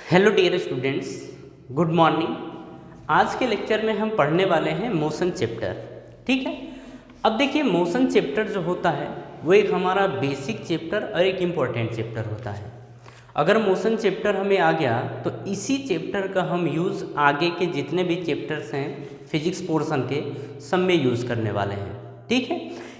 Hello dear students, good morning. आज के lecture में हम पढ़ने वाले हैं मोशन चैप्टर। ठीक है। अब देखिए, मोशन चैप्टर जो होता है वो एक हमारा बेसिक चैप्टर और एक इम्पॉर्टेंट चैप्टर होता है। अगर मोशन चैप्टर हमें आ गया तो इसी चैप्टर का हम यूज़ आगे के जितने भी चैप्टर्स हैं फिजिक्स पोर्शन के सब में यूज़ करने वाले हैं। ठीक है।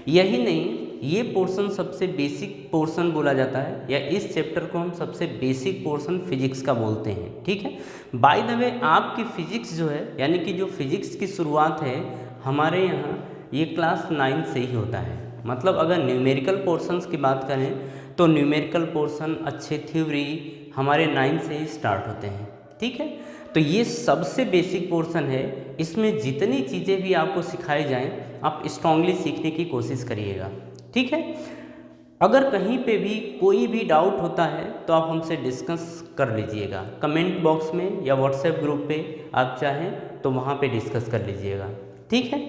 यही नहीं, ये पोर्शन सबसे बेसिक पोर्शन बोला जाता है, या इस चैप्टर को हम सबसे बेसिक पोर्शन फिजिक्स का बोलते हैं। ठीक है। बाय द वे, आपकी फिजिक्स जो है, यानी कि जो फिजिक्स की शुरुआत है हमारे यहाँ, ये क्लास 9 से ही होता है। मतलब अगर न्यूमेरिकल पोर्शंस की बात करें तो न्यूमेरिकल पोर्शन, अच्छे थ्योरी हमारे 9 से ही स्टार्ट होते हैं। ठीक है। तो ये सबसे बेसिक पोर्शन है। इसमें जितनी चीज़ें भी आपको सिखाई जाएं, आप स्ट्रांगली सीखने की कोशिश करिएगा। ठीक है। अगर कहीं पे भी कोई भी डाउट होता है तो आप हमसे डिस्कस कर लीजिएगा कमेंट बॉक्स में, या व्हाट्सएप ग्रुप पे आप चाहें तो वहाँ पे डिस्कस कर लीजिएगा। ठीक है।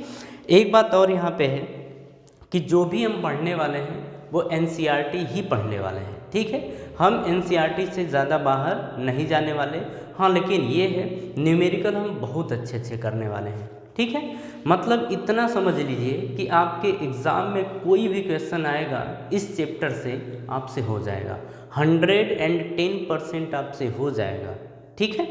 एक बात और यहाँ पे है कि जो भी हम पढ़ने वाले हैं वो एनसीईआरटी ही पढ़ने वाले हैं। ठीक है। हम एनसीईआरटी से ज़्यादा बाहर नहीं जाने वाले। हाँ, लेकिन ये है, न्यूमेरिकल हम बहुत अच्छे करने वाले हैं। ठीक है। मतलब इतना समझ लीजिए कि आपके एग्ज़ाम में कोई भी क्वेश्चन आएगा इस चैप्टर से आपसे हो जाएगा, 110% आपसे हो जाएगा। ठीक है।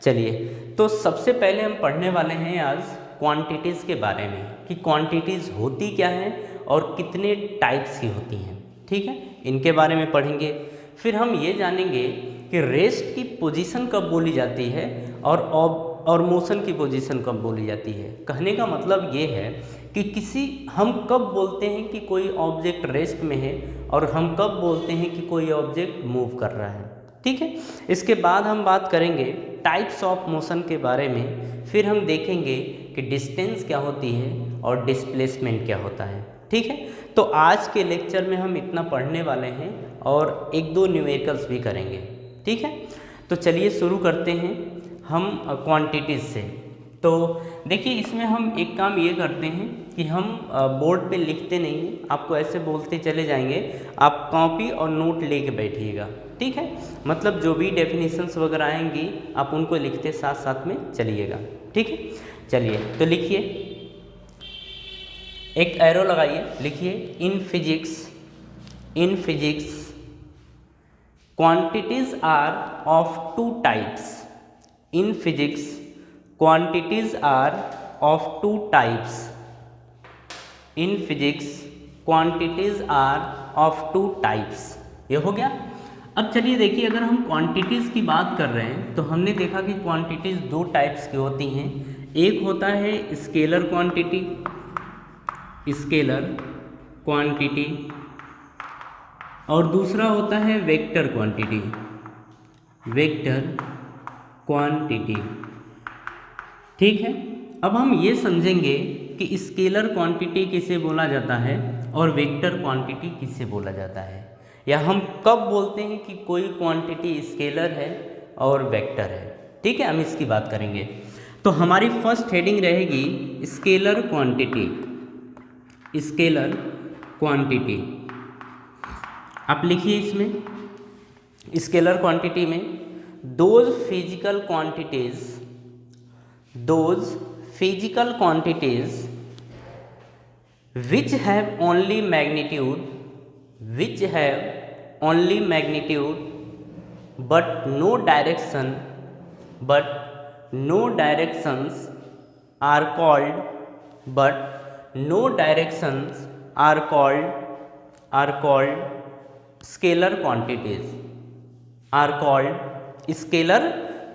चलिए, तो सबसे पहले हम पढ़ने वाले हैं आज क्वांटिटीज़ के बारे में, कि क्वांटिटीज़ होती क्या है और कितने टाइप्स की होती हैं। ठीक है। इनके बारे में पढ़ेंगे। फिर हम ये जानेंगे कि रेस्ट की पोजीशन कब बोली जाती है और मोशन की पोजीशन कब बोली जाती है। कहने का मतलब ये है कि हम कब बोलते हैं कि कोई ऑब्जेक्ट रेस्ट में है और हम कब बोलते हैं कि कोई ऑब्जेक्ट मूव कर रहा है। ठीक है। इसके बाद हम बात करेंगे टाइप्स ऑफ मोशन के बारे में। फिर हम देखेंगे कि डिस्टेंस क्या होती है और डिस्प्लेसमेंट क्या होता है। ठीक है। तो आज के लेक्चर में हम इतना पढ़ने वाले हैं और एक दो न्यूमेरिकल्स भी करेंगे। ठीक है। तो चलिए शुरू करते हैं हम क्वांटिटीज़ से। तो देखिए, इसमें हम एक काम ये करते हैं कि हम बोर्ड पे लिखते नहीं हैं, आपको ऐसे बोलते चले जाएंगे, आप कॉपी और नोट लेके बैठिएगा। ठीक है। मतलब जो भी डेफिनेशंस वगैरह आएंगी आप उनको लिखते साथ साथ में चलिएगा। ठीक है। चलिए, तो लिखिए, एक एरो लगाइए, लिखिए, in physics quantities are of two types. In physics, quantities are of two types. In physics, quantities are of two types. ये हो गया। अब चलिए देखिए, अगर हम क्वांटिटीज़ की बात कर रहे हैं तो हमने देखा कि क्वांटिटीज़ दो टाइप्स की होती हैं। एक होता है स्केलर क्वांटिटी, और दूसरा होता है वेक्टर क्वांटिटी। ठीक है। अब हम ये समझेंगे कि स्केलर क्वांटिटी किसे बोला जाता है और वेक्टर क्वांटिटी किसे बोला जाता है, या हम कब बोलते हैं कि कोई क्वांटिटी स्केलर है और वेक्टर है। ठीक है। हम इसकी बात करेंगे। तो हमारी फर्स्ट हेडिंग रहेगी स्केलर क्वांटिटी। आप लिखिए, इसमें स्केलर क्वांटिटी में those physical quantities which have only magnitude but no directions are called scalar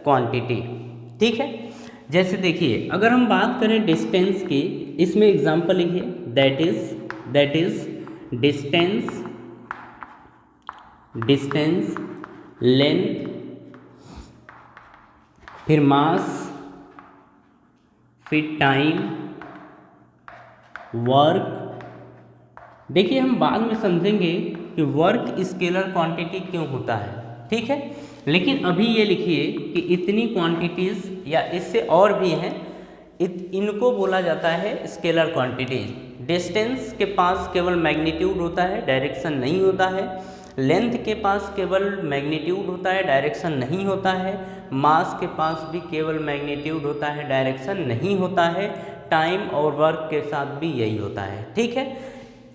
quantity. ठीक है। जैसे देखिए, अगर हम बात करें डिस्टेंस की, इसमें एग्जांपल लिखिए, दैट इज डिस्टेंस, लेंथ, फिर मास, फिर टाइम, वर्क। देखिए, हम बाद में समझेंगे कि वर्क स्केलर क्वांटिटी क्यों होता है। ठीक है। लेकिन अभी ये लिखिए कि इतनी क्वांटिटीज़ या इससे और भी हैं, इनको बोला जाता है स्केलर क्वांटिटीज। डिस्टेंस के पास केवल मैग्नीट्यूड होता है, डायरेक्शन नहीं होता है। लेंथ के पास केवल मैग्नीट्यूड होता है, डायरेक्शन नहीं होता है। मास के पास भी केवल मैग्नीट्यूड होता है, डायरेक्शन नहीं होता है। टाइम और वर्क के साथ भी यही होता है, ठीक है।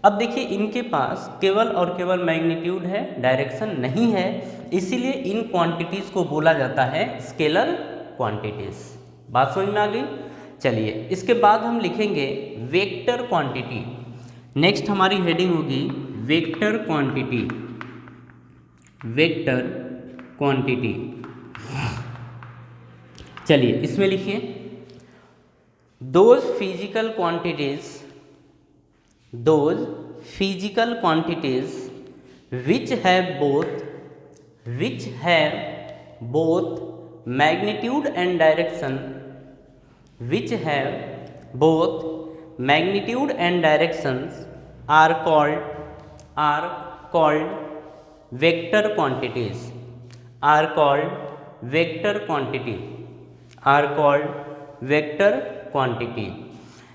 अब देखिए इनके पास केवल और केवल मैग्नीट्यूड है, डायरेक्शन नहीं है, इसीलिए इन क्वांटिटीज़ को बोला जाता है स्केलर क्वांटिटीज़। बात समझ में आ गई? चलिए इसके बाद हम लिखेंगे वेक्टर क्वांटिटी। नेक्स्ट हमारी हेडिंग होगी वेक्टर क्वांटिटी। वेक्टर क्वांटिटी, चलिए इसमें लिखिए those physical quantities which have both magnitude and direction, which have both magnitude and directions are called vector quantities, are called vector quantity।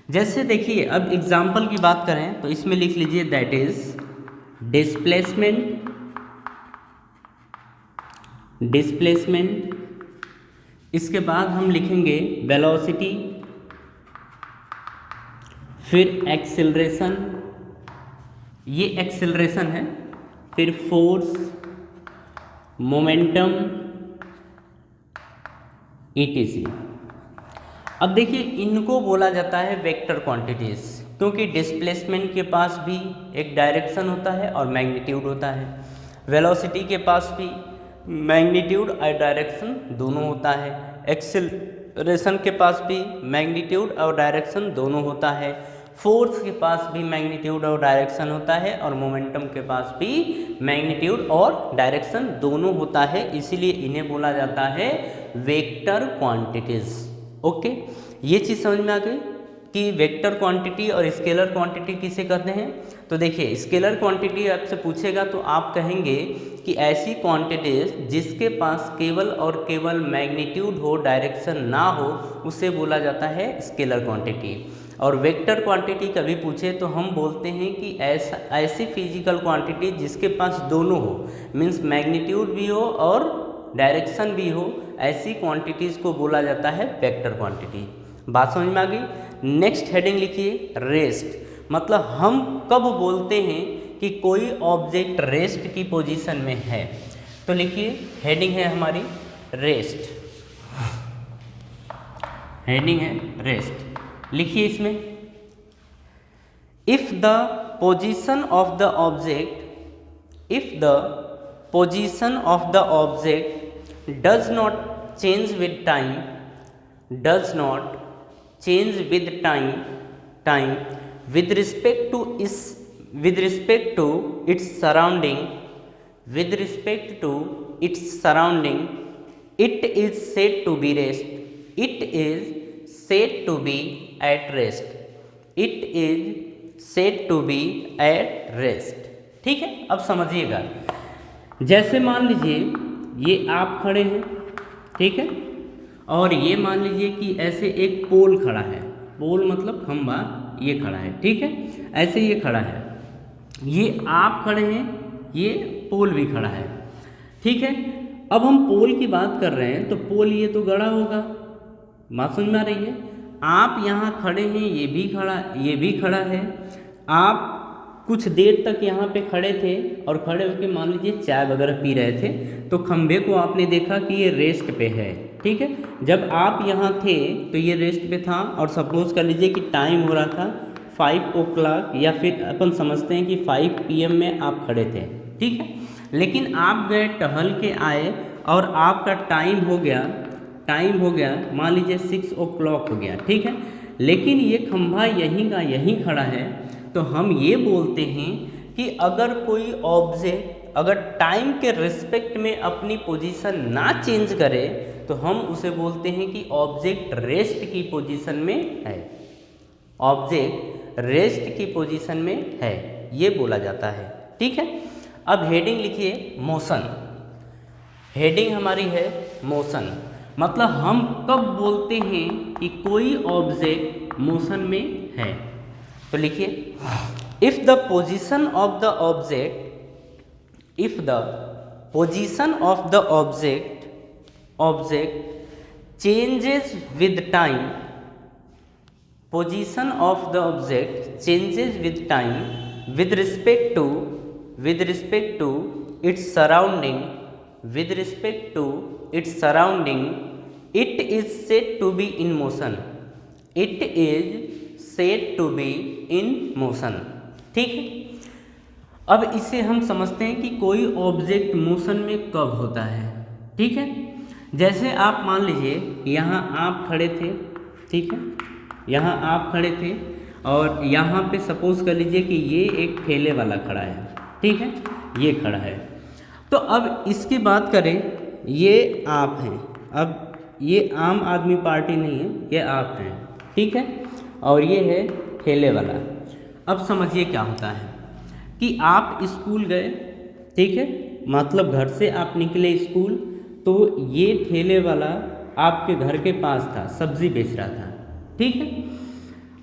जैसे देखिए अब example की बात करें तो इसमें लिख लीजिए दैट इज डिस्प्लेसमेंट। इसके बाद हम लिखेंगे वेलोसिटी, फिर एक्सेलरेशन, ये एक्सेलरेशन है, फिर फोर्स, मोमेंटम, etc। अब देखिए इनको बोला जाता है वेक्टर क्वांटिटीज़, क्योंकि डिस्प्लेसमेंट के पास भी एक डायरेक्शन होता है और मैग्नीट्यूड होता है। वेलोसिटी के पास भी मैग्नीट्यूड और डायरेक्शन दोनों होता है। एक्सेलरेशन के पास भी मैग्नीट्यूड और डायरेक्शन दोनों होता है। फोर्स के पास भी मैग्नीट्यूड और डायरेक्शन होता है और मोमेंटम के पास भी मैग्नीट्यूड और डायरेक्शन दोनों होता है, इसीलिए इन्हें बोला जाता है वेक्टर क्वांटिटीज़। ओके, ये चीज़ समझ में आ गई कि वेक्टर क्वांटिटी और स्केलर क्वांटिटी किसे कहते हैं। तो देखिए स्केलर क्वांटिटी आपसे पूछेगा तो आप कहेंगे कि ऐसी क्वांटिटीज जिसके पास केवल और केवल मैग्नीट्यूड हो, डायरेक्शन ना हो, उसे बोला जाता है स्केलर क्वांटिटी। और वेक्टर क्वांटिटी कभी पूछे तो हम बोलते हैं कि ऐसी फिजिकल क्वांटिटी जिसके पास दोनों हो, मीन्स मैग्नीट्यूड भी हो और डायरेक्शन भी हो, ऐसी क्वांटिटीज़ को बोला जाता है वेक्टर क्वांटिटी। बात समझ में आ गई। नेक्स्ट हेडिंग लिखिए रेस्ट। मतलब हम कब बोलते हैं कि कोई ऑब्जेक्ट रेस्ट की पोजीशन में है, तो लिखिए हेडिंग है हमारी रेस्ट, हेडिंग है रेस्ट। लिखिए इसमें if the position of the object does not change with time with respect to its surrounding, it is said to be at rest। ठीक है, अब समझिएगा। जैसे मान लीजिए ये आप खड़े हैं, ठीक है, और ये मान लीजिए कि ऐसे एक पोल खड़ा है, पोल मतलब खंभा, ये खड़ा है, ठीक है, ऐसे ये खड़ा है, ये आप खड़े हैं, ये पोल भी खड़ा है, ठीक है। अब हम पोल की बात कर रहे हैं तो पोल ये तो गड़ा होगा, बात समझ में आ रही है। आप यहाँ खड़े हैं, ये भी खड़ा है। आप कुछ देर तक यहाँ पे खड़े थे और खड़े होकर मान लीजिए चाय वगैरह पी रहे थे, तो खंभे को आपने देखा कि ये रेस्ट पे है, ठीक है। जब आप यहाँ थे तो ये रेस्ट पे था और सपोज कर लीजिए कि टाइम हो रहा था 5 o'clock, या फिर अपन समझते हैं कि 5 PM में आप खड़े थे, ठीक है। लेकिन आप गए, टहल के आए और आपका टाइम हो गया मान लीजिए 6 o'clock हो गया, ठीक है। लेकिन ये खंभा यहीं का यहीं खड़ा है, तो हम ये बोलते हैं कि अगर कोई ऑब्जेक्ट अगर टाइम के रिस्पेक्ट में अपनी पोजीशन ना चेंज करे तो हम उसे बोलते हैं कि ऑब्जेक्ट रेस्ट की पोजीशन में है, ऑब्जेक्ट रेस्ट की पोजीशन में है, ये बोला जाता है, ठीक है। अब हेडिंग लिखिए मोशन। हेडिंग हमारी है मोशन। मतलब हम कब बोलते हैं कि कोई ऑब्जेक्ट मोशन में है, तो लिखिए if the position of the object if the position of the object changes with time, position of the object changes with time with respect to its surrounding, with respect to its surrounding, it is said to be in motion, it is said to be in motion। ठीक है, अब इसे हम समझते हैं कि कोई object motion में कब होता है। ठीक है, जैसे आप मान लीजिए यहाँ आप खड़े थे, ठीक है, यहाँ आप खड़े थे और यहाँ पे सपोज कर लीजिए कि ये एक ठेले वाला खड़ा है, ठीक है, ये खड़ा है। तो अब इसकी बात करें, ये आप हैं, अब ये आम आदमी पार्टी नहीं है, ये आप हैं, ठीक है, और ये है ठेले वाला। अब समझिए क्या होता है कि आप स्कूल गए, ठीक है, मतलब घर से आप निकले स्कूल, तो ये ठेले वाला आपके घर के पास था, सब्जी बेच रहा था, ठीक है।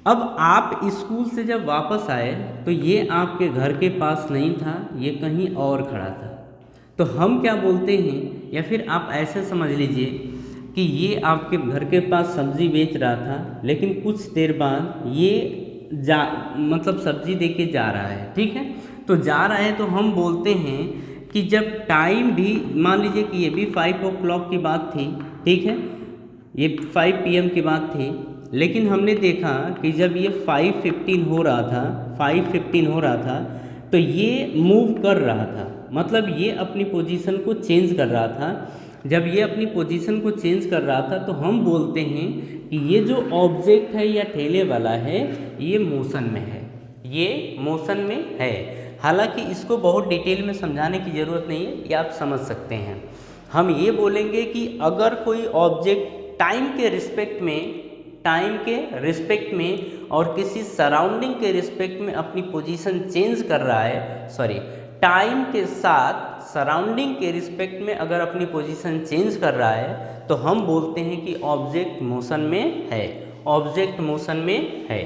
अब आप स्कूल से जब वापस आए तो ये आपके घर के पास नहीं था, ये कहीं और खड़ा था। तो हम क्या बोलते हैं, या फिर आप ऐसे समझ लीजिए कि ये आपके घर के पास सब्ज़ी बेच रहा था, लेकिन कुछ देर बाद ये मतलब सब्ज़ी दे के जा रहा है, ठीक है। तो जा रहा है तो हम बोलते हैं कि जब टाइम भी, मान लीजिए कि ये भी 5 o'clock की बात थी, ठीक है, ये 5 PM की बात थी, लेकिन हमने देखा कि जब ये 5:15 हो रहा था, 5:15 हो रहा था, तो ये मूव कर रहा था, मतलब ये अपनी पोजीशन को चेंज कर रहा था। जब ये अपनी पोजीशन को चेंज कर रहा था तो हम बोलते हैं कि ये जो ऑब्जेक्ट है या ठेले वाला है, ये मोशन में है, ये मोशन में है। हालांकि इसको बहुत डिटेल में समझाने की ज़रूरत नहीं है, ये आप समझ सकते हैं। हम ये बोलेंगे कि अगर कोई ऑब्जेक्ट टाइम के रिस्पेक्ट में और किसी सराउंडिंग के रिस्पेक्ट में अपनी पोजीशन चेंज कर रहा है, टाइम के साथ सराउंडिंग के रिस्पेक्ट में अगर अपनी पोजीशन चेंज कर रहा है तो हम बोलते हैं कि ऑब्जेक्ट मोशन में है, ऑब्जेक्ट मोशन में है।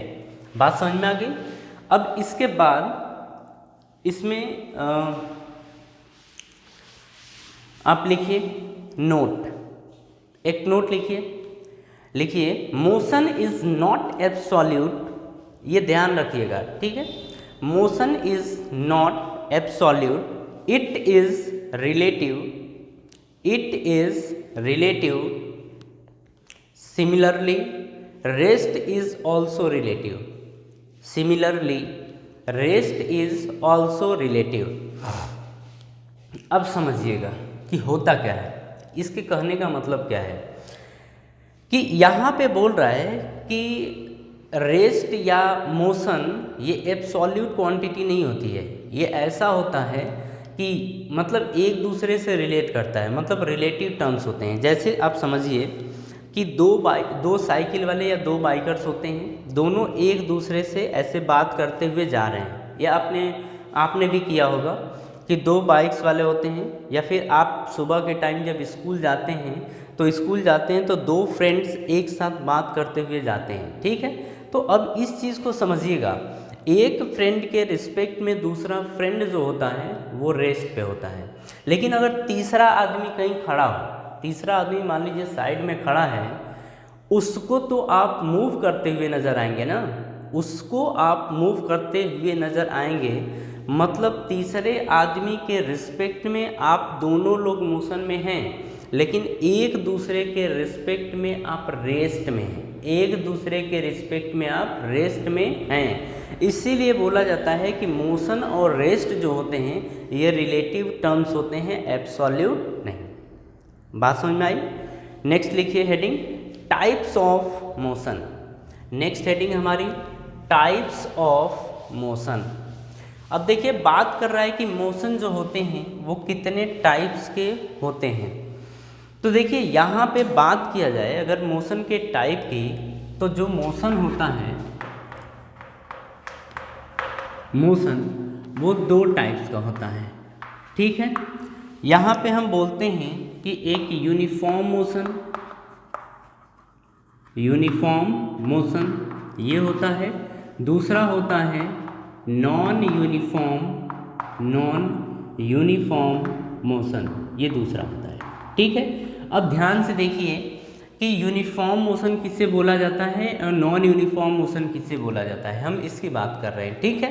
बात समझ में आ गई। अब इसके बाद इसमें आप लिखिए नोट, एक नोट लिखिए मोशन इज नॉट एब्सोल्यूट, ये ध्यान रखिएगा, ठीक है। Motion is not absolute, it is relative, similarly rest is also relative, अब समझिएगा कि होता क्या है, इसके कहने का मतलब क्या है कि यहाँ पे बोल रहा है कि रेस्ट या मोशन ये एब्सोल्यूट क्वांटिटी नहीं होती है, ये ऐसा होता है कि मतलब एक दूसरे से रिलेट करता है, मतलब रिलेटिव टर्म्स होते हैं। जैसे आप समझिए कि दो साइकिल वाले या दो बाइकर्स होते हैं, दोनों एक दूसरे से ऐसे बात करते हुए जा रहे हैं, या आपने भी किया होगा कि दो बाइक्स वाले होते हैं, या फिर आप सुबह के टाइम जब स्कूल जाते हैं तो दो फ्रेंड्स एक साथ बात करते हुए जाते हैं, ठीक है। तो अब इस चीज़ को समझिएगा, एक फ्रेंड के रिस्पेक्ट में दूसरा फ्रेंड जो होता है वो रेस्ट पे होता है। लेकिन अगर तीसरा आदमी कहीं खड़ा हो, तीसरा आदमी मान लीजिए साइड में खड़ा है, उसको तो आप मूव करते हुए नज़र आएंगे ना, उसको आप मूव करते हुए नज़र आएंगे, मतलब तीसरे आदमी के रिस्पेक्ट में आप दोनों लोग मोशन में हैं, लेकिन एक दूसरे के रिस्पेक्ट में आप रेस्ट में हैं, एक दूसरे के रिस्पेक्ट में आप रेस्ट में हैं। इसीलिए बोला जाता है कि मोशन और रेस्ट जो होते हैं ये रिलेटिव टर्म्स होते हैं, एब्सोल्यूट नहीं। बात समझ में आई। नेक्स्ट लिखिए heading types of motion. Next heading हमारी टाइप्स ऑफ मोशन। अब देखिए बात कर रहा है कि मोशन जो होते हैं वो कितने टाइप्स के होते हैं। तो देखिए यहाँ पे बात किया जाए अगर मोशन के टाइप की, तो जो मोशन होता है मोशन वो दो टाइप्स का होता है, ठीक है। यहाँ पे हम बोलते हैं कि एक यूनिफॉर्म मोशन ये होता है, दूसरा होता है नॉन यूनिफॉर्म मोशन, ये दूसरा होता है। ठीक है, अब ध्यान से देखिए कि यूनिफॉर्म मोशन किससे बोला जाता है और नॉन यूनिफॉर्म मोशन किससे बोला जाता है, हम इसकी बात कर रहे हैं। ठीक है,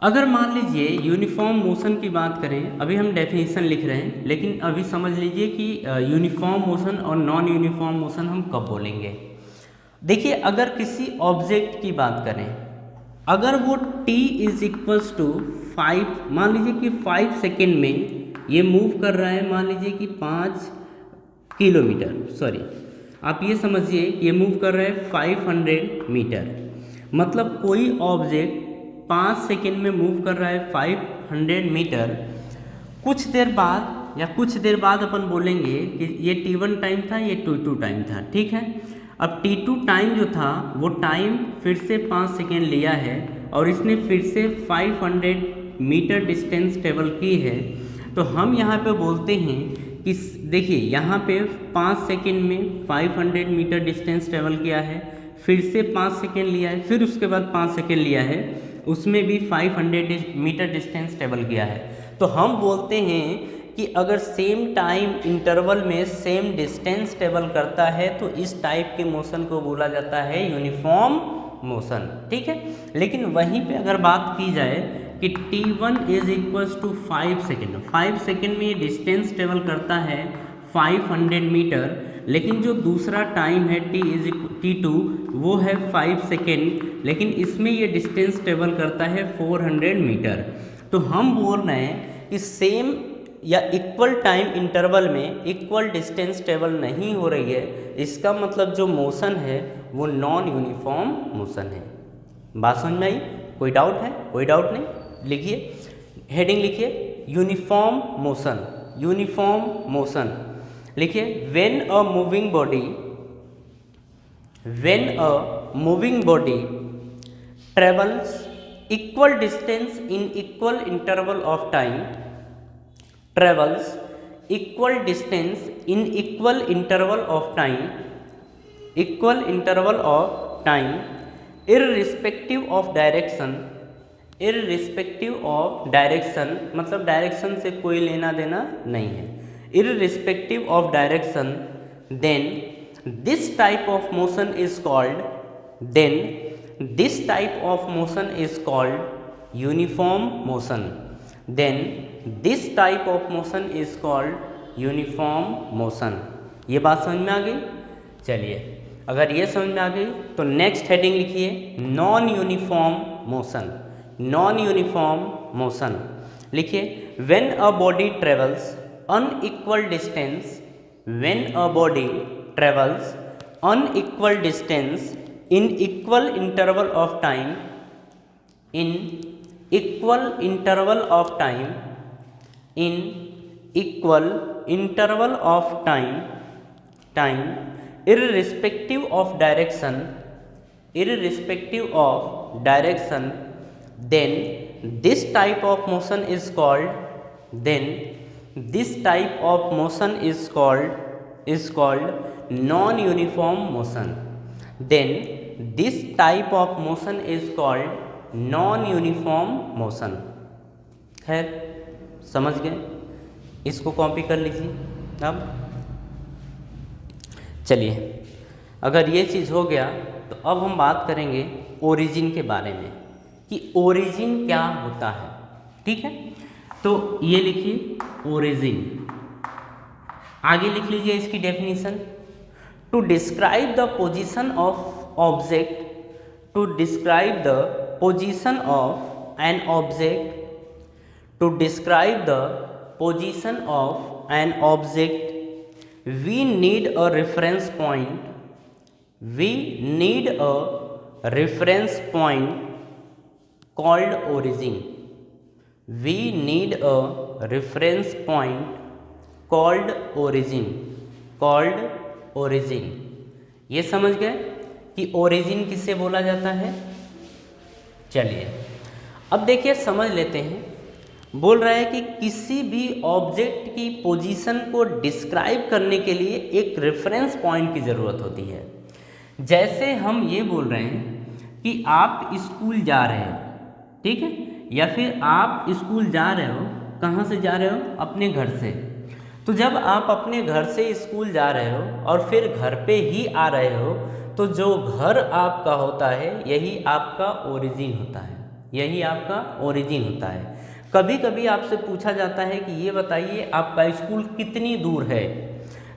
अगर मान लीजिए यूनिफॉर्म मोशन की बात करें, अभी हम डेफिनेशन लिख रहे हैं, लेकिन अभी समझ लीजिए कि यूनिफॉर्म मोशन और नॉन यूनिफॉर्म मोशन हम कब बोलेंगे। देखिए, अगर किसी ऑब्जेक्ट की बात करें, अगर वो t इज इक्वल्स टू 5, मान लीजिए कि 5 सेकेंड में ये मूव कर रहा है, मान लीजिए कि 5 किलोमीटर, सॉरी आप ये समझिए कि ये मूव कर रहा है 500 मीटर, मतलब कोई ऑब्जेक्ट 5 सेकेंड में मूव कर रहा है 500 मीटर। कुछ देर बाद अपन बोलेंगे कि ये t1 टाइम था, ये t2 टाइम था। ठीक है, अब t2 टाइम जो था वो टाइम फिर से 5 सेकेंड लिया है और इसने फिर से 500 मीटर डिस्टेंस ट्रेवल की है। तो हम यहाँ पे बोलते हैं कि देखिए यहाँ पे 5 सेकेंड में 500 मीटर डिस्टेंस ट्रेवल किया है, फिर से 5 सेकेंड लिया है, फिर उसके बाद 5 सेकेंड लिया है, उसमें भी 500 मीटर डिस्टेंस ट्रेवल किया है। तो हम बोलते हैं कि अगर सेम टाइम इंटरवल में सेम डिस्टेंस ट्रेवल करता है तो इस टाइप के मोशन को बोला जाता है यूनिफॉर्म मोशन। ठीक है, लेकिन वहीं पे अगर बात की जाए कि t1 is equals to 5 second, 5 second में ये डिस्टेंस ट्रेवल करता है 500 मीटर, लेकिन जो दूसरा टाइम है t2 वो है 5 सेकेंड, लेकिन इसमें ये डिस्टेंस ट्रेवल करता है 400 मीटर। तो हम बोल रहे हैं कि सेम या इक्वल टाइम इंटरवल में इक्वल डिस्टेंस ट्रेवल नहीं हो रही है, इसका मतलब जो मोशन है वो नॉन यूनिफॉर्म मोशन है। बात समझ में आई? कोई डाउट है? कोई डाउट नहीं? लिखिए, हेडिंग लिखिए, यूनिफॉर्म मोशन। यूनिफॉर्म मोशन लिखिए, when a moving body travels equal distance in equal interval of time, travels equal distance in equal interval of time irrespective of direction, मतलब डायरेक्शन से कोई लेना देना नहीं है, irrespective of direction, then this type of motion is called uniform motion. Then this type of motion is called uniform motion. ये बात समझ में आ गई? चलिए, अगर ये समझ में आ गई तो नेक्स्ट हेडिंग लिखिए, non uniform motion. Non uniform motion लिखिए, when a body travels unequal distance, when a body travels unequal distance in equal interval of time, in equal interval of time irrespective of direction, then this type of motion is called non uniform motion. Then this type of motion is called non uniform motion. खैर समझ गए, इसको copy कर लीजिए। अब चलिए, अगर ये चीज़ हो गया तो अब हम बात करेंगे ओरिजिन के बारे में कि ओरिजिन क्या होता है। ठीक है, तो ये लिखिए ओरिजिन, आगे लिख लीजिए इसकी definition, to describe the position of object, to describe the position of an object, to describe the position of an object we need a reference point, called origin. We need a reference point called origin. ये समझ गए कि origin किससे बोला जाता है। चलिए, अब देखिए समझ लेते हैं। बोल रहा है कि किसी भी ऑब्जेक्ट की पोजीशन को डिस्क्राइब करने के लिए एक रेफरेंस पॉइंट की ज़रूरत होती है। जैसे हम ये बोल रहे हैं कि आप स्कूल जा रहे हो, ठीक है, या फिर आप स्कूल जा रहे हो कहाँ से जा रहे हो? अपने घर से। तो जब आप अपने घर से स्कूल जा रहे हो और फिर घर पे ही आ रहे हो, तो जो घर आपका होता है यही आपका ओरिजिन होता है, यही आपका ओरिजिन होता है। कभी कभी आपसे पूछा जाता है कि ये बताइए आपका स्कूल कितनी दूर है,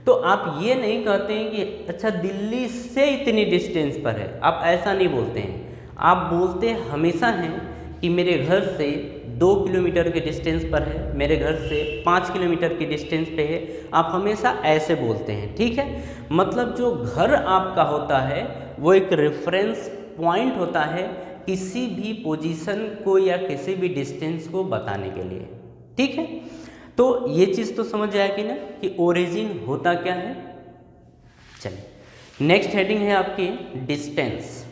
तो आप ये नहीं कहते हैं कि अच्छा दिल्ली से इतनी डिस्टेंस पर है, आप ऐसा नहीं बोलते हैं। आप बोलते हमेशा हैं कि मेरे घर से 2 किलोमीटर के डिस्टेंस पर है, मेरे घर से 5 किलोमीटर की डिस्टेंस पे है, आप हमेशा ऐसे बोलते हैं, ठीक है। मतलब जो घर आपका होता है वो एक रेफरेंस पॉइंट होता है किसी भी पोजीशन को या किसी भी डिस्टेंस को बताने के लिए, ठीक है। तो ये चीज़ तो समझ आएगी ना कि ओरिजिन होता क्या है। चलिए नेक्स्ट हेडिंग है आपकी डिस्टेंस।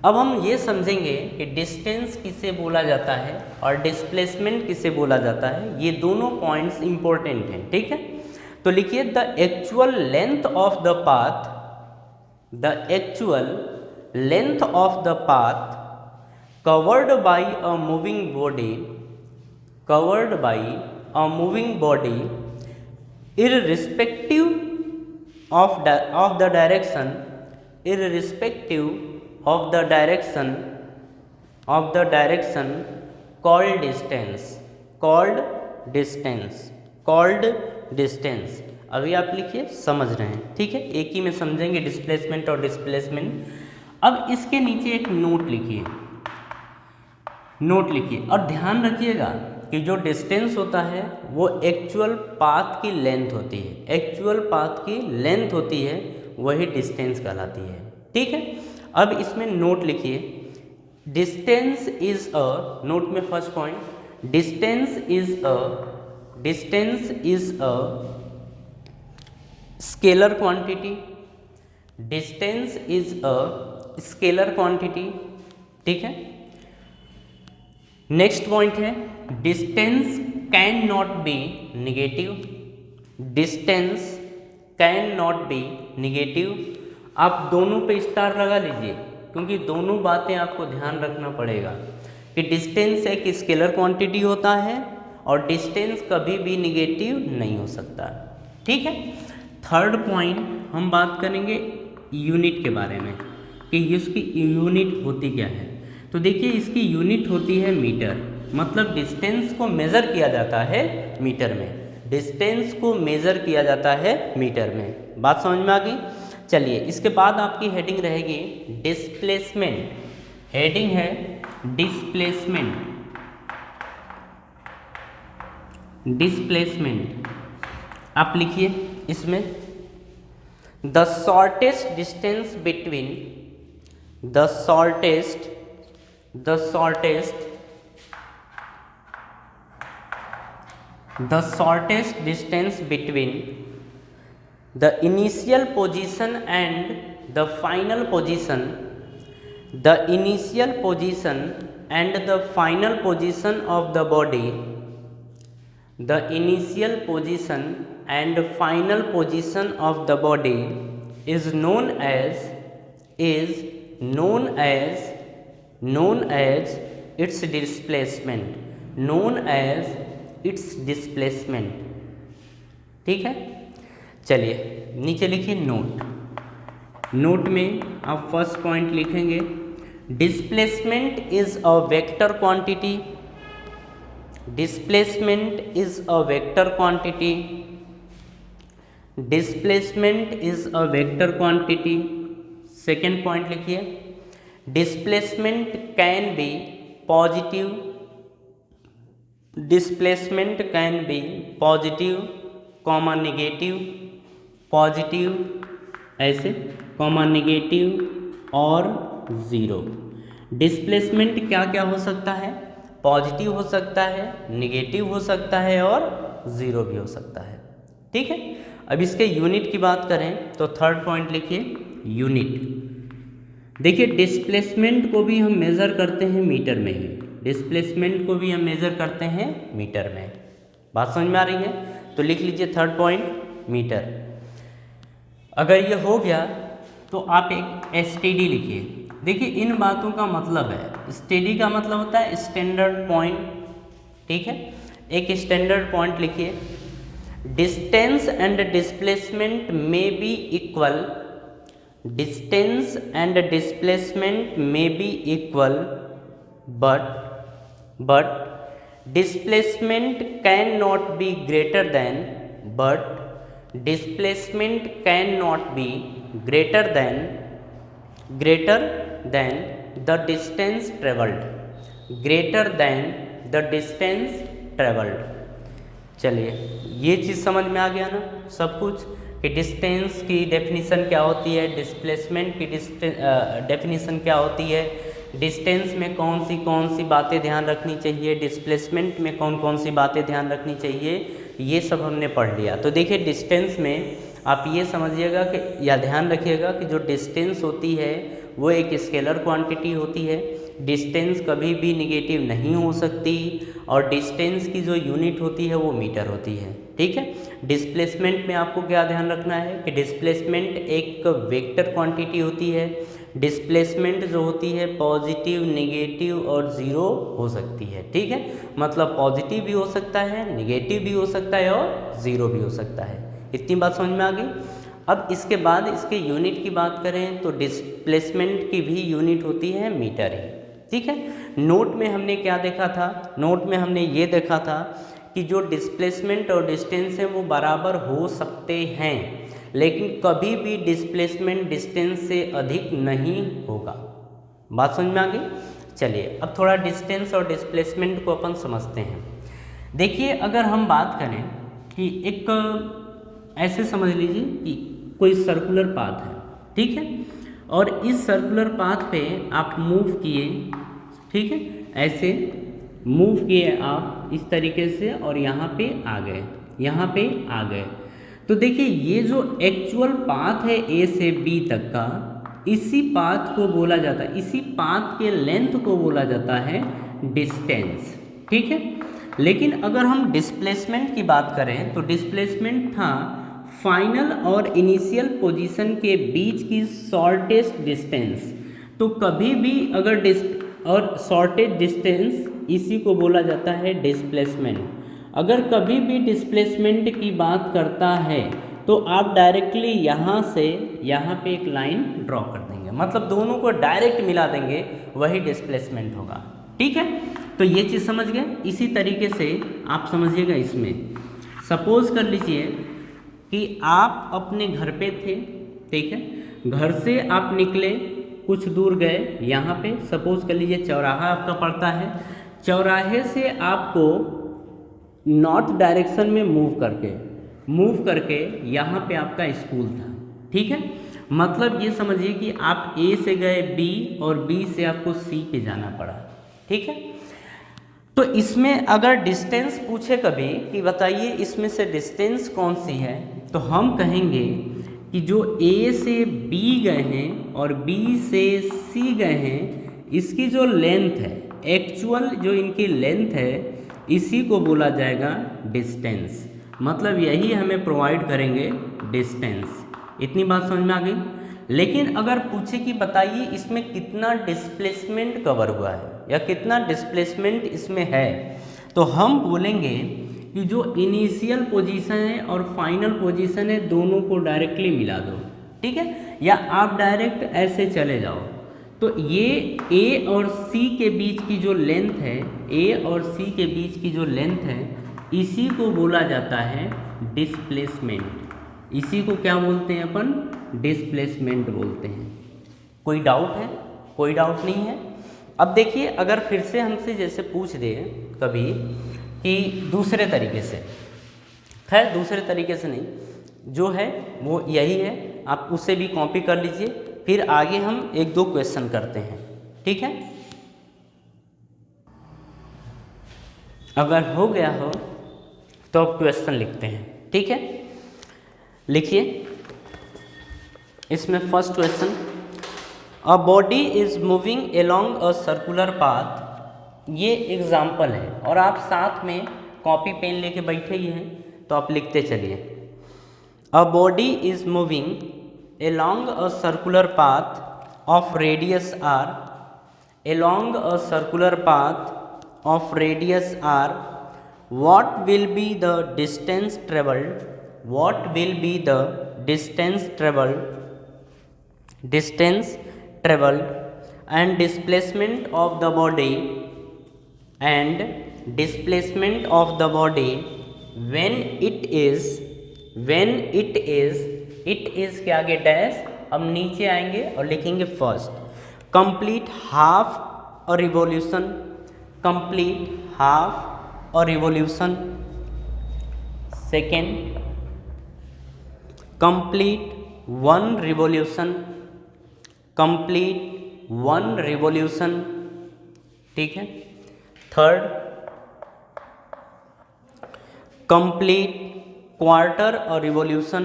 अब हम ये समझेंगे कि डिस्टेंस किसे बोला जाता है और डिस्प्लेसमेंट किसे बोला जाता है, ये दोनों पॉइंट्स इंपॉर्टेंट हैं, ठीक है। तो लिखिए the actual length of the path, the actual length of the path covered by a moving body, covered by a moving body irrespective of the direction, irrespective of the direction called distance, called distance, called distance। अभी आप लिखिए, समझ रहे हैं, ठीक है। एक ही में समझेंगे डिस्प्लेसमेंट और डिस्प्लेसमेंट। अब इसके नीचे एक नोट लिखिए, नोट लिखिए और ध्यान रखिएगा कि जो डिस्टेंस होता है वो एक्चुअल पाथ की लेंथ होती है, एक्चुअल पाथ की लेंथ होती है, वही डिस्टेंस कहलाती है, ठीक है। अब इसमें नोट लिखिए, डिस्टेंस इज अ, नोट में first point, distance is a scalar quantity, distance is a scalar quantity, ठीक है। नेक्स्ट पॉइंट है distance can not be negative, distance can not be negative. आप दोनों पे स्टार लगा लीजिए क्योंकि दोनों बातें आपको ध्यान रखना पड़ेगा कि डिस्टेंस एक स्केलर क्वांटिटी होता है और डिस्टेंस कभी भी निगेटिव नहीं हो सकता, ठीक है। थर्ड पॉइंट हम बात करेंगे यूनिट के बारे में कि इसकी यूनिट होती क्या है। तो देखिए इसकी यूनिट होती है मीटर, मतलब डिस्टेंस को मेज़र किया जाता है मीटर में, डिस्टेंस को मेज़र किया जाता है मीटर में। बात समझ में आ गई। चलिए इसके बाद आपकी हेडिंग रहेगी डिस्प्लेसमेंट, हेडिंग है डिस्प्लेसमेंट, डिस्प्लेसमेंट। आप लिखिए इसमें the shortest distance between, the shortest distance between the initial position and the final position, the initial position and the final position of the body, the initial position and final position of the body is known as its displacement, known as its displacement, ठीक है। चलिए नीचे लिखिए note, note में आप first point लिखेंगे displacement is a vector quantity, displacement is a vector quantity, displacement is a vector quantity. Second point लिखिए displacement can be positive, displacement can be positive comma negative, positive ऐसे comma negative और zero. Displacement क्या क्या हो सकता है, positive हो सकता है, निगेटिव हो सकता है और ज़ीरो भी हो सकता है, ठीक है। अब इसके यूनिट की बात करें तो थर्ड पॉइंट लिखिए यूनिट। देखिए डिस्प्लेसमेंट को भी हम मेज़र करते हैं मीटर में ही, डिस्प्लेसमेंट को भी हम मेज़र करते हैं मीटर में। बात समझ में आ रही है। तो लिख लीजिए थर्ड पॉइंट मीटर। अगर ये हो गया तो आप एक एसटीडी लिखिए। देखिए इन बातों का मतलब है, स्टेडी का मतलब होता है स्टैंडर्ड पॉइंट, ठीक है। एक स्टैंडर्ड पॉइंट लिखिए, distance and displacement may be equal, distance and displacement may be equal but displacement cannot be greater than, but displacement cannot be greater than the distance traveled, greater than the distance traveled। चलिए ये चीज़ समझ में आ गया ना सब कुछ, कि distance की डेफिनीशन क्या होती है, डिस्प्लेसमेंट की डेफिनीशन क्या होती है, डिस्टेंस में कौन सी बातें ध्यान रखनी चाहिए, डिस्प्लेसमेंट में कौन सी बातें ध्यान रखनी चाहिए, ये सब हमने पढ़ लिया। तो देखिए डिस्टेंस में आप ये समझिएगा कि या ध्यान रखिएगा कि जो डिस्टेंस होती है वो एक स्केलर क्वांटिटी होती है, डिस्टेंस कभी भी निगेटिव नहीं हो सकती, और डिस्टेंस की जो यूनिट होती है वो मीटर होती है, ठीक है। डिस्प्लेसमेंट में आपको क्या ध्यान रखना है कि डिस्प्लेसमेंट एक वेक्टर क्वांटिटी होती है, डिस्प्लेसमेंट जो होती है पॉजिटिव, नेगेटिव और ज़ीरो हो सकती है, ठीक है। मतलब पॉजिटिव भी हो सकता है, नेगेटिव भी हो सकता है और ज़ीरो भी हो सकता है। इतनी बात समझ में आ गई। अब इसके बाद इसके यूनिट की बात करें तो डिस्प्लेसमेंट की भी यूनिट होती है मीटर ही, ठीक है। नोट में हमने क्या देखा था, नोट में हमने ये देखा था कि जो डिस्प्लेसमेंट और डिस्टेंस है वो बराबर हो सकते हैं, लेकिन कभी भी डिस्प्लेसमेंट डिस्टेंस से अधिक नहीं होगा। बात समझ में आ गई। चलिए अब थोड़ा डिस्टेंस और डिस्प्लेसमेंट को अपन समझते हैं। देखिए अगर हम बात करें कि एक ऐसे समझ लीजिए कि कोई सर्कुलर पाथ है, ठीक है, और इस सर्कुलर पाथ पे आप मूव किए, ठीक है, ऐसे मूव किए आप इस तरीके से और यहाँ पे आ गए, यहाँ पे आ गए। तो देखिए ये जो एक्चुअल पाथ है ए से बी तक का, इसी पाथ को बोला जाता है, इसी पाथ के लेंथ को बोला जाता है डिस्टेंस, ठीक है। लेकिन अगर हम डिस्प्लेसमेंट की बात करें तो डिस्प्लेसमेंट था फाइनल और इनिशियल पोजीशन के बीच की शॉर्टेस्ट डिस्टेंस। तो कभी भी अगर और शॉर्टेस्ट डिस्टेंस इसी को बोला जाता है डिस्प्लेसमेंट। अगर कभी भी डिस्प्लेसमेंट की बात करता है तो आप डायरेक्टली यहाँ से यहाँ पे एक लाइन ड्रॉ कर देंगे, मतलब दोनों को डायरेक्ट मिला देंगे, वही डिस्प्लेसमेंट होगा, ठीक है। तो ये चीज़ समझ गए। इसी तरीके से आप समझिएगा, इसमें सपोज कर लीजिए कि आप अपने घर पे थे, ठीक है, घर से आप निकले, कुछ दूर गए, यहाँ पे सपोज कर लीजिए चौराहा आपका पड़ता है, चौराहे से आपको नॉर्थ डायरेक्शन में मूव करके यहाँ पे आपका स्कूल था, ठीक है। मतलब ये समझिए कि आप ए से गए बी और बी से आपको सी पे जाना पड़ा, ठीक है। तो इसमें अगर डिस्टेंस पूछे कभी कि बताइए इसमें से डिस्टेंस कौन सी है, तो हम कहेंगे कि जो ए से बी गए हैं और बी से सी गए हैं, इसकी जो लेंथ है, एक्चुअल जो इनकी लेंथ है, इसी को बोला जाएगा डिस्टेंस। मतलब यही हमें प्रोवाइड करेंगे डिस्टेंस। इतनी बात समझ में आ गई। लेकिन अगर पूछे कि बताइए इसमें कितना डिस्प्लेसमेंट कवर हुआ है या कितना डिस्प्लेसमेंट इसमें है, तो हम बोलेंगे कि जो इनिशियल पोजीशन है और फाइनल पोजीशन है दोनों को डायरेक्टली मिला दो, ठीक है, या आप डायरेक्ट ऐसे चले जाओ। तो ये ए और सी के बीच की जो लेंथ है, ए और सी के बीच की जो लेंथ है, इसी को बोला जाता है डिस्प्लेसमेंट। इसी को क्या बोलते हैं अपन? डिस्प्लेसमेंट बोलते हैं। कोई डाउट है? कोई डाउट नहीं है। अब देखिए अगर फिर से हमसे जैसे पूछ दे कभी कि दूसरे तरीके से, खैर दूसरे तरीके से नहीं, जो है वो यही है, आप उससे भी कॉपी कर लीजिए, फिर आगे हम एक दो क्वेश्चन करते हैं, ठीक है। अगर हो गया हो तो अब क्वेश्चन लिखते हैं, ठीक है। लिखिए इसमें first question, a body is moving along a circular path. ये एग्जाम्पल है और आप साथ में कॉपी पेन लेके बैठे ही हैं, तो आप लिखते चलिए। A body is moving along a circular path of radius r, along a circular path of radius r what will be the distance travelled, what will be the distance travelled and displacement of the body when it is के आगे dash, अब नीचे आएंगे और लिखेंगे first complete half a revolution, complete half a revolution, second complete one revolution, complete one revolution, ठीक है। Third complete quarter और रिवॉल्यूशन,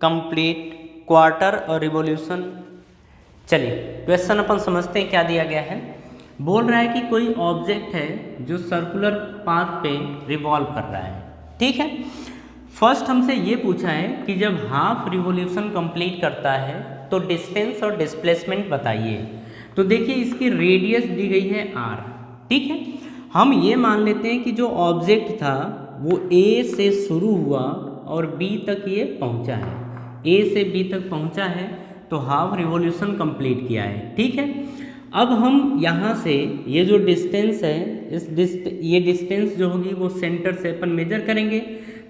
कंप्लीट क्वार्टर और रिवॉल्यूशन। चलिए क्वेश्चन अपन समझते हैं क्या दिया गया है। बोल रहा है कि कोई ऑब्जेक्ट है जो सर्कुलर पाथ पे रिवॉल्व कर रहा है, ठीक है। फर्स्ट हमसे ये पूछा है कि जब हाफ रिवॉल्यूशन कंप्लीट करता है तो डिस्टेंस और डिस्प्लेसमेंट बताइए। तो देखिए इसकी रेडियस दी गई है r, ठीक है। हम ये मान लेते हैं कि जो ऑब्जेक्ट था वो A से शुरू हुआ और B तक ये पहुंचा है, A से B तक पहुंचा है तो हाफ रिवॉल्यूशन कंप्लीट किया है, ठीक है। अब हम यहाँ से ये जो डिस्टेंस है ये डिस्टेंस जो होगी वो सेंटर से अपन मेजर करेंगे।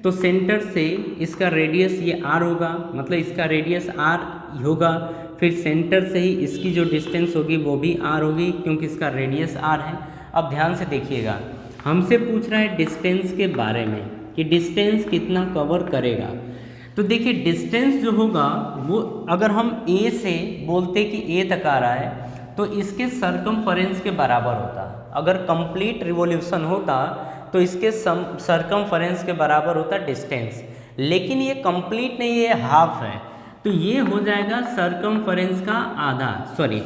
तो सेंटर से इसका रेडियस ये r होगा, मतलब इसका रेडियस r होगा। फिर सेंटर से ही इसकी जो डिस्टेंस होगी वो भी r होगी क्योंकि इसका रेडियस r है। अब ध्यान से देखिएगा, हमसे पूछ रहा है डिस्टेंस के बारे में कि डिस्टेंस कितना कवर करेगा। तो देखिए डिस्टेंस जो होगा वो अगर हम A से बोलते कि A तक आ रहा है तो इसके सरकमफरेंस के बराबर होता। अगर कंप्लीट रिवॉल्यूशन होता तो इसके सरकमफरेंस के बराबर होता डिस्टेंस, लेकिन ये कंप्लीट नहीं, ये हाफ है तो ये हो जाएगा सरकमफरेंस का आधा, सॉरी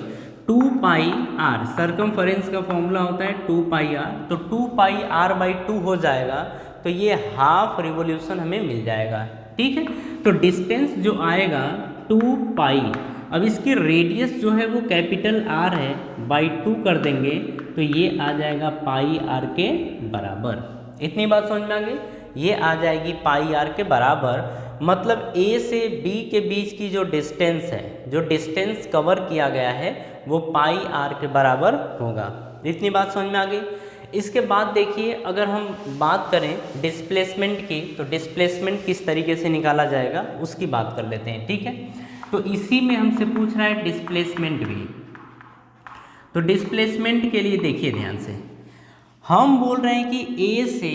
2 पाई r। सरकमफरेंस का फॉर्मूला होता है 2 पाई r, तो 2 पाई r/2 हो जाएगा। तो ये हाफ रिवॉल्यूशन हमें मिल जाएगा, ठीक है। तो डिस्टेंस जो आएगा 2 पाई, अब इसकी रेडियस जो है वो कैपिटल R है, बाई 2 कर देंगे तो ये आ जाएगा पाई r के बराबर। इतनी बात समझ में आ गई, ये आ जाएगी पाई r के बराबर। मतलब A से B के बीच की जो डिस्टेंस है, जो डिस्टेंस कवर किया गया है वो पाई r के बराबर होगा। इतनी बात समझ में आ गई। इसके बाद देखिए अगर हम बात करें डिस्प्लेसमेंट की, तो डिस्प्लेसमेंट किस तरीके से निकाला जाएगा उसकी बात कर लेते हैं, ठीक है। तो इसी में हमसे पूछ रहा है डिस्प्लेसमेंट भी। तो डिस्प्लेसमेंट के लिए देखिए ध्यान से, हम बोल रहे हैं कि A से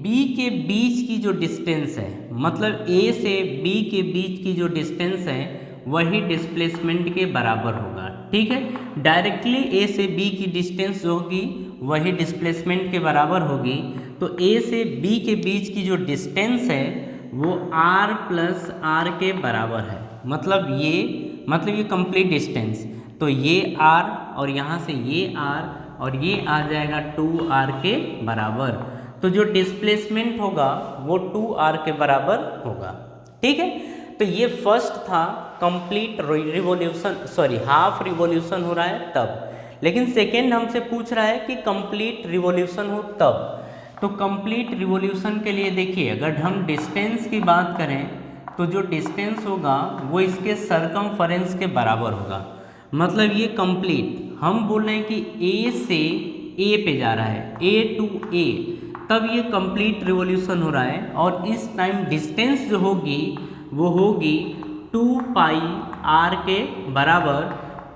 B के बीच की जो डिस्टेंस है, मतलब A से B के बीच की जो डिस्टेंस है वही डिस्प्लेसमेंट के बराबर होगा, ठीक है। डायरेक्टली A से B की डिस्टेंस जो होगी वही डिस्प्लेसमेंट के बराबर होगी। तो A से B के बीच की जो डिस्टेंस है वो r प्लस r के बराबर है, मतलब ये कंप्लीट डिस्टेंस। तो ये r और यहाँ से ये r और ये आ जाएगा 2r के बराबर। तो जो डिस्प्लेसमेंट होगा वो 2r के बराबर होगा, ठीक है। तो ये फर्स्ट था complete revolution, sorry half revolution हो रहा है तब। लेकिन सेकेंड हमसे पूछ रहा है कि कंप्लीट रिवॉल्यूशन हो तब। तो कंप्लीट रिवॉल्यूशन के लिए देखिए अगर हम डिस्टेंस की बात करें तो जो डिस्टेंस होगा वो इसके सरकमफरेंस के बराबर होगा। मतलब ये कंप्लीट, हम बोल रहे हैं कि A से A पे जा रहा है, A टू A, तब ये कंप्लीट रिवॉल्यूशन हो रहा है। और इस टाइम डिस्टेंस जो होगी वो होगी 2 पाई r के बराबर।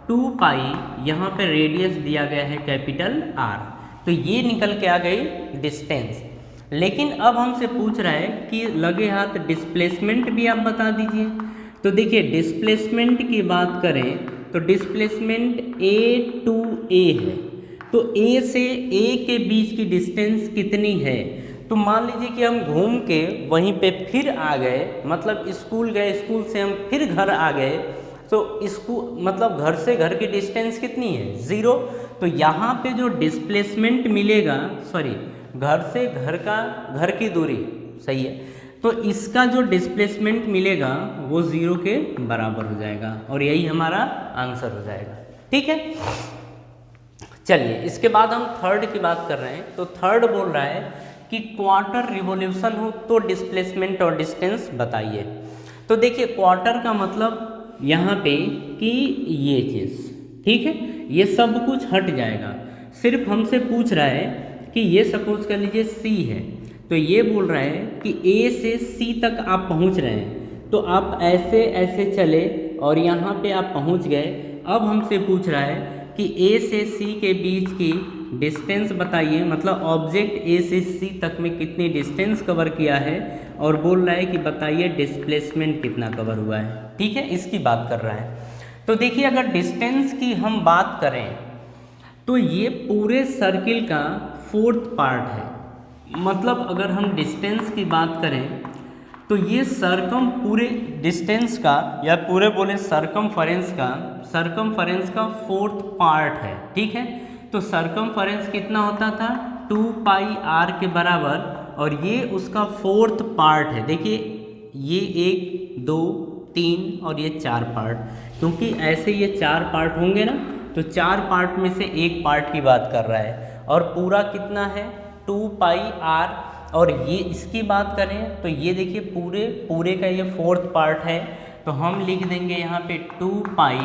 2 पाई यहाँ पे रेडियस दिया गया है कैपिटल R, तो ये निकल के आ गई डिस्टेंस। लेकिन अब हमसे पूछ रहा है कि लगे हाथ डिस्प्लेसमेंट भी आप बता दीजिए। तो देखिए डिस्प्लेसमेंट की बात करें तो डिस्प्लेसमेंट A टू A है, तो A से A के बीच की डिस्टेंस कितनी है। तो मान लीजिए कि हम घूम के वहीं पे फिर आ गए, मतलब स्कूल गए, स्कूल से हम फिर घर आ गए, तो स्कूल मतलब घर से घर की डिस्टेंस कितनी है 0। तो यहाँ पे जो डिस्प्लेसमेंट मिलेगा, सॉरी घर से घर की दूरी, सही है, तो इसका जो डिस्प्लेसमेंट मिलेगा वो 0 के बराबर हो जाएगा और यही हमारा आंसर हो जाएगा, ठीक है। चलिए इसके बाद हम थर्ड की बात कर रहे हैं। तो थर्ड बोल रहा है कि क्वार्टर रिवॉल्यूशन हो तो डिस्प्लेसमेंट और डिस्टेंस बताइए। तो देखिए क्वार्टर का मतलब यहाँ पे कि ये चीज़, ठीक है, ये सब कुछ हट जाएगा। सिर्फ हमसे पूछ रहा है कि ये सपोज कर लीजिए सी है, तो ये बोल रहा है कि ए से सी तक आप पहुँच रहे हैं, तो आप ऐसे ऐसे चले और यहाँ पे आप पहुँच गए। अब हमसे पूछ रहा है कि ए से सी के बीच की डिस्टेंस बताइए, मतलब ऑब्जेक्ट ए से सी तक में कितनी डिस्टेंस कवर किया है, और बोल रहा है कि बताइए डिस्प्लेसमेंट कितना कवर हुआ है, ठीक है, इसकी बात कर रहा है। तो देखिए अगर डिस्टेंस की हम बात करें तो ये पूरे सर्किल का 4th पार्ट है। मतलब अगर हम डिस्टेंस की बात करें तो ये सरकम पूरे डिस्टेंस का या पूरे बोले सरकमफरेंस का 4th पार्ट है, ठीक है। तो सरकमफरेंस कितना होता था 2 पाई आर के बराबर, और ये उसका 4th पार्ट है। देखिए ये 1 2 3 और ये 4 पार्ट, क्योंकि ऐसे ये 4 पार्ट होंगे ना, तो 4 पार्ट में से एक पार्ट की बात कर रहा है, और पूरा कितना है 2 पाई आर। और ये इसकी बात करें तो ये देखिए पूरे का ये 4th पार्ट है, तो हम लिख देंगे यहाँ पे 2 पाई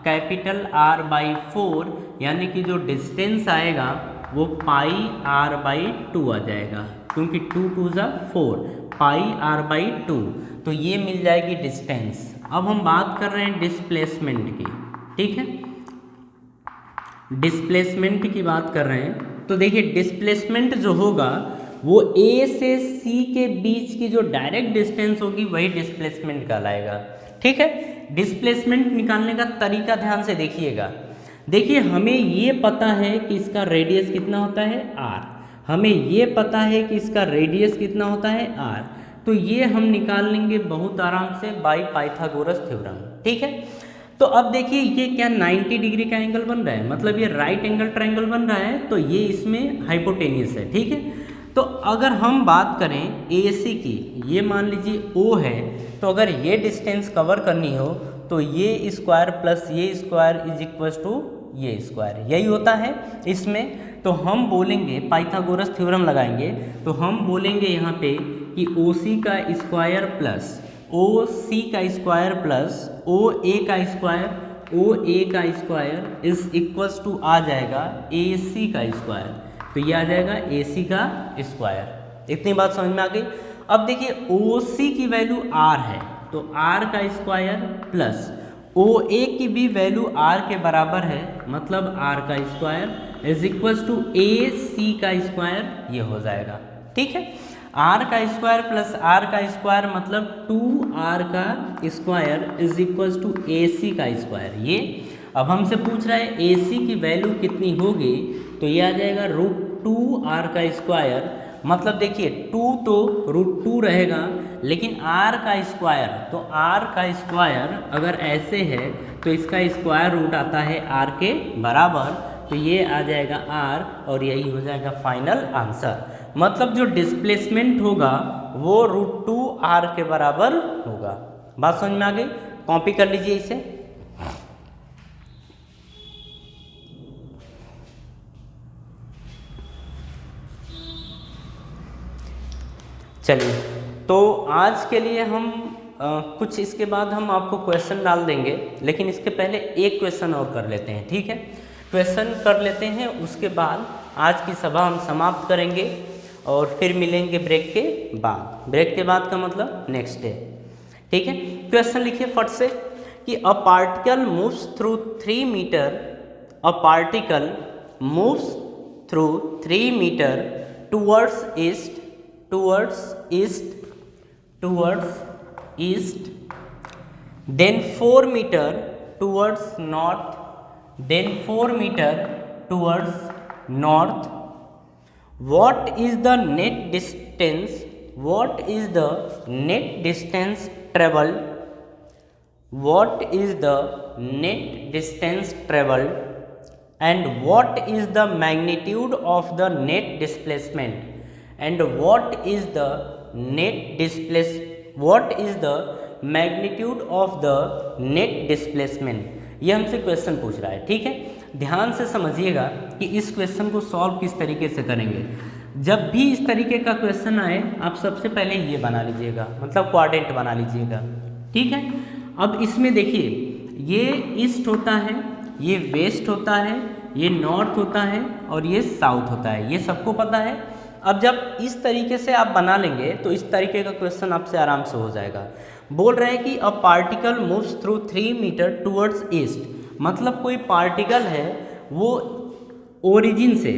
कैपिटल R बाई 4, यानी कि जो डिस्टेंस आएगा वो पाई R बाई 2 आ जाएगा, क्योंकि 2 2 ज़ा 4, पाई R बाई 2, तो ये मिल जाएगी डिस्टेंस। अब हम बात कर रहे हैं डिस्प्लेसमेंट की, ठीक है, डिस्प्लेसमेंट की बात कर रहे हैं। तो देखिए डिस्प्लेसमेंट जो होगा वो ए से सी के बीच की जो डायरेक्ट डिस्टेंस होगी वही डिस्प्लेसमेंट कहलाएगा, ठीक है। डिस्प्लेसमेंट निकालने का तरीका ध्यान से देखिएगा। देखिए हमें ये पता है कि इसका रेडियस कितना होता है r, हमें ये पता है कि इसका रेडियस कितना होता है r, तो ये हम निकाल लेंगे बहुत आराम से बाय पाइथागोरस थ्योरम, ठीक है। तो अब देखिए ये क्या 90 डिग्री का एंगल बन रहा है, मतलब ये राइट एंगल ट्रायंगल बन रहा है, तो ये इसमें हाइपोटेनियस है, ठीक है। तो अगर हम बात करें AC की, ये मान लीजिए O है, तो अगर ये डिस्टेंस कवर करनी हो तो ये स्क्वायर प्लस ये स्क्वायर इज इक्वल टू ये स्क्वायर, यही होता है इसमें। तो हम बोलेंगे पाइथागोरस थ्योरम लगाएंगे, तो हम बोलेंगे यहाँ पे कि OC का स्क्वायर प्लस OC का स्क्वायर प्लस OA का स्क्वायर OA का स्क्वायर इज इक्वल्स टू आ जाएगा AC का स्क्वायर, तो ये आ जाएगा AC का स्क्वायर। इतनी बात समझ में आ गई। अब देखिए OC की वैल्यू R है, तो R का स्क्वायर प्लस OA की भी वैल्यू R के बराबर है, मतलब R का square is equals to AC का स्क्वायर, ये हो जाएगा, ठीक है। R का स्क्वायर प्लस R का स्क्वायर मतलब 2R का square is equals to AC का स्क्वायर। ये अब हमसे पूछ रहा है AC की वैल्यू कितनी होगी, तो ये आ जाएगा √2R का स्क्वायर, मतलब देखिए 2 तो √2 रहेगा, लेकिन R का स्क्वायर, तो R का स्क्वायर अगर ऐसे है तो इसका स्क्वायर रूट आता है R के बराबर, तो ये आ जाएगा R, और यही हो जाएगा फाइनल आंसर। मतलब जो डिस्प्लेसमेंट होगा वो √2R के बराबर होगा। बात समझ में आ गई, कॉपी कर लीजिए इसे। चलिए तो आज के लिए हम कुछ इसके बाद हम आपको क्वेश्चन डाल देंगे, लेकिन इसके पहले एक क्वेश्चन और कर लेते हैं, ठीक है। क्वेश्चन कर लेते हैं, उसके बाद आज की सभा हम समाप्त करेंगे और फिर मिलेंगे ब्रेक के बाद। ब्रेक के बाद का मतलब नेक्स्ट डे, ठीक है। क्वेश्चन लिखिए फट से कि a particle moves through 3 metre, a particle moves through 3 metre towards east, then 4 meter towards north, then 4 meter towards north. What is the net distance? What is the net distance traveled? What is the net distance traveled? And what is the magnitude of the net displacement? And what is the magnitude of the net displacement. ये हमसे question पूछ रहा है, ठीक है। ध्यान से समझिएगा कि इस क्वेश्चन को सॉल्व किस तरीके से करेंगे। जब भी इस तरीके का क्वेश्चन आए आप सबसे पहले ये बना लीजिएगा, मतलब क्वाड्रेंट बना लीजिएगा, ठीक है। अब इसमें देखिए ये ईस्ट होता है, ये वेस्ट होता है, ये नॉर्थ होता है और ये साउथ होता है, ये सबको पता है। अब जब इस तरीके से आप बना लेंगे तो इस तरीके का क्वेश्चन आपसे आराम से हो जाएगा। बोल रहे हैं कि a particle moves through 3 metre towards east, मतलब कोई पार्टिकल है वो ओरिजिन से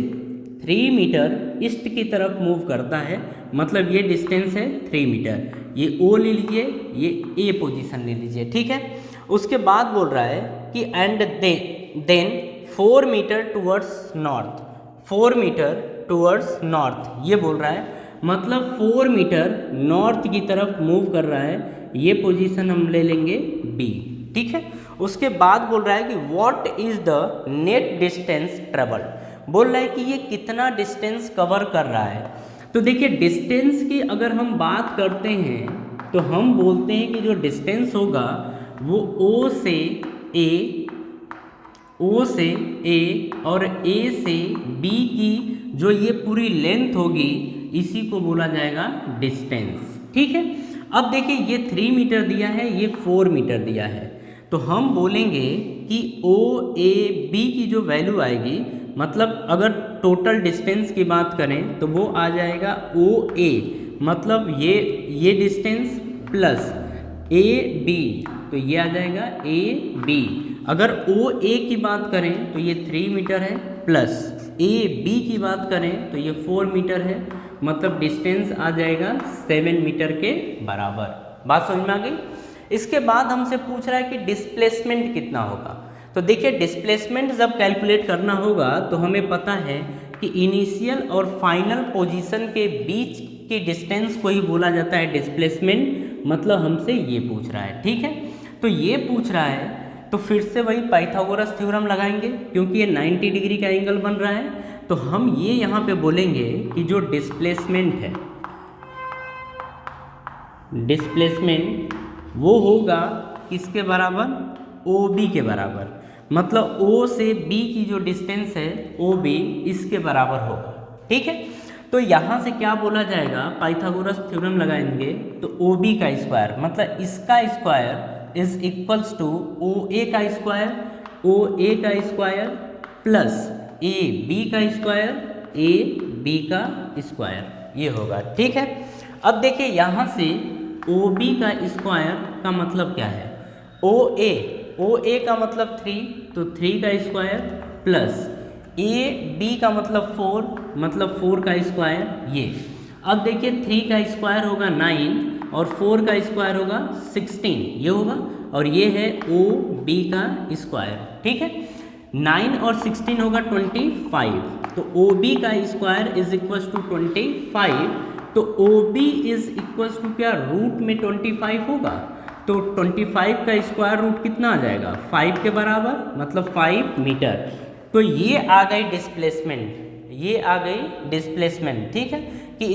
3 मीटर ईस्ट की तरफ मूव करता है, मतलब ये डिस्टेंस है 3 मीटर। ये ओ ले लीजिए, ये ए पोजीशन ले लीजिए, ठीक है। उसके बाद बोल रहा है कि and then 4 metre towards north, 4 metre towards north, ये बोल रहा है, मतलब 4 मीटर नॉर्थ की तरफ मूव कर रहा है। ये पोजीशन हम ले लेंगे बी, ठीक है। उसके बाद बोल रहा है कि what is the net distance travelled, बोल रहा है कि ये कितना डिस्टेंस कवर कर रहा है। तो देखिए डिस्टेंस की अगर हम बात करते हैं तो हम बोलते हैं कि जो डिस्टेंस होगा वो ओ से ए और ए से बी की जो ये पूरी लेंथ होगी इसी को बोला जाएगा डिस्टेंस, ठीक है। अब देखिए ये 3 मीटर दिया है, ये 4 मीटर दिया है, तो हम बोलेंगे कि ओ ए बी की जो वैल्यू आएगी, मतलब अगर टोटल डिस्टेंस की बात करें तो वो आ जाएगा ओ ए, मतलब ये डिस्टेंस प्लस ए बी, तो ये आ जाएगा ए बी। अगर ओ ए की बात करें तो ये 3 मीटर है, प्लस ए बी की बात करें तो ये 4 मीटर है, मतलब डिस्टेंस आ जाएगा 7 मीटर के बराबर। बात समझ में आ गई। इसके बाद हमसे पूछ रहा है कि डिस्प्लेसमेंट कितना होगा। तो देखिए डिस्प्लेसमेंट जब कैलकुलेट करना होगा तो हमें पता है कि इनिशियल और फाइनल पोजीशन के बीच की डिस्टेंस को ही बोला जाता है डिस्प्लेसमेंट, मतलब हमसे ये पूछ रहा है, ठीक है। तो ये पूछ रहा है तो फिर से वही पाइथागोरस थ्योरम लगाएंगे, क्योंकि ये 90 डिग्री का एंगल बन रहा है। तो हम ये यहाँ पे बोलेंगे कि जो डिस्प्लेसमेंट है, डिस्प्लेसमेंट वो होगा किसके बराबर, ओ बी के बराबर, मतलब ओ से बी की जो डिस्टेंस है ओ बी इसके बराबर होगा, ठीक है। तो यहाँ से क्या बोला जाएगा, पाइथागोरस थ्योरम लगाएंगे तो ओ बी का स्क्वायर, मतलब इसका square is equals to O A का स्क्वायर, ओ ए का स्क्वायर प्लस ए बी का स्क्वायर, ए बी का स्क्वायर, ये होगा, ठीक है। अब देखिए यहाँ से ओ बी का स्क्वायर का मतलब क्या है, ओ ए का मतलब 3, तो 3 का स्क्वायर प्लस ए बी का मतलब 4, मतलब 4 का स्क्वायर ये। अब देखिए 3 का स्क्वायर होगा 9 और 4 का स्क्वायर होगा 16, ये होगा, और ये है ओ बी का स्क्वायर, ठीक है। 9 और 16 होगा 25, तो ओ बी का स्क्वायर इज इक्वल टू 25, तो O B is equal to क्या, रूट में 25 होगा, तो 25 का स्क्वायर रूट कितना आ जाएगा, 5 के बराबर, मतलब 5 मीटर। तो ये आ गई डिस्प्लेसमेंट, ये आ गई डिस्प्लेसमेंट, ठीक है, कि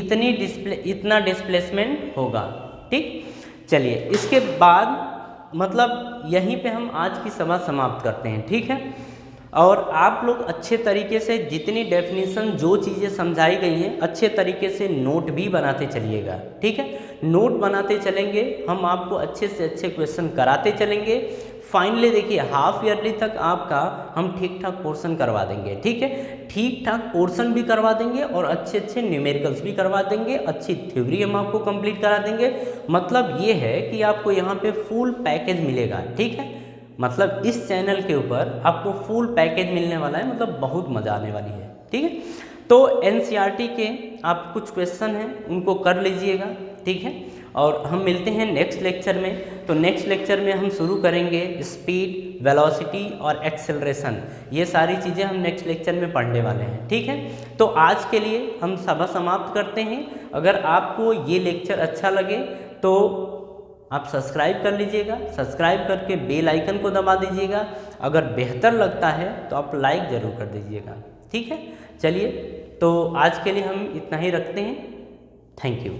इतना डिस्प्लेसमेंट होगा, ठीक। चलिए इसके बाद मतलब यहीं पे हम आज की सभा समाप्त करते हैं, ठीक है। और आप लोग अच्छे तरीके से जितनी डेफिनेशन जो चीज़ें समझाई गई हैं अच्छे तरीके से नोट भी बनाते चलिएगा, ठीक है। नोट बनाते चलेंगे, हम आपको अच्छे से अच्छे क्वेश्चन कराते चलेंगे। फाइनली देखिए हाफ ईयरली तक आपका हम ठीक ठाक पोर्शन करवा देंगे, ठीक है। ठीक ठाक पोर्शन भी करवा देंगे और अच्छे अच्छे न्यूमेरिकल्स भी करवा देंगे, अच्छी थ्योरी हम आपको कंप्लीट करा देंगे। मतलब ये है कि आपको यहाँ पे फुल पैकेज मिलेगा, ठीक है। मतलब इस चैनल के ऊपर आपको फुल पैकेज मिलने वाला है, मतलब बहुत मज़ा आने वाली है, ठीक है। तो एनसीईआरटी के आप कुछ क्वेश्चन हैं उनको कर लीजिएगा, ठीक है। और हम मिलते हैं नेक्स्ट लेक्चर में। तो नेक्स्ट लेक्चर में हम शुरू करेंगे स्पीड, वेलोसिटी और एक्सेलरेशन, ये सारी चीज़ें हम नेक्स्ट लेक्चर में पढ़ने वाले हैं, ठीक है। तो आज के लिए हम सभा समाप्त करते हैं। अगर आपको ये लेक्चर अच्छा लगे तो आप सब्सक्राइब कर लीजिएगा, सब्सक्राइब करके बेल आइकन को दबा दीजिएगा। अगर बेहतर लगता है तो आप लाइक ज़रूर कर दीजिएगा, ठीक है। चलिए तो आज के लिए हम इतना ही रखते हैं। Thank you.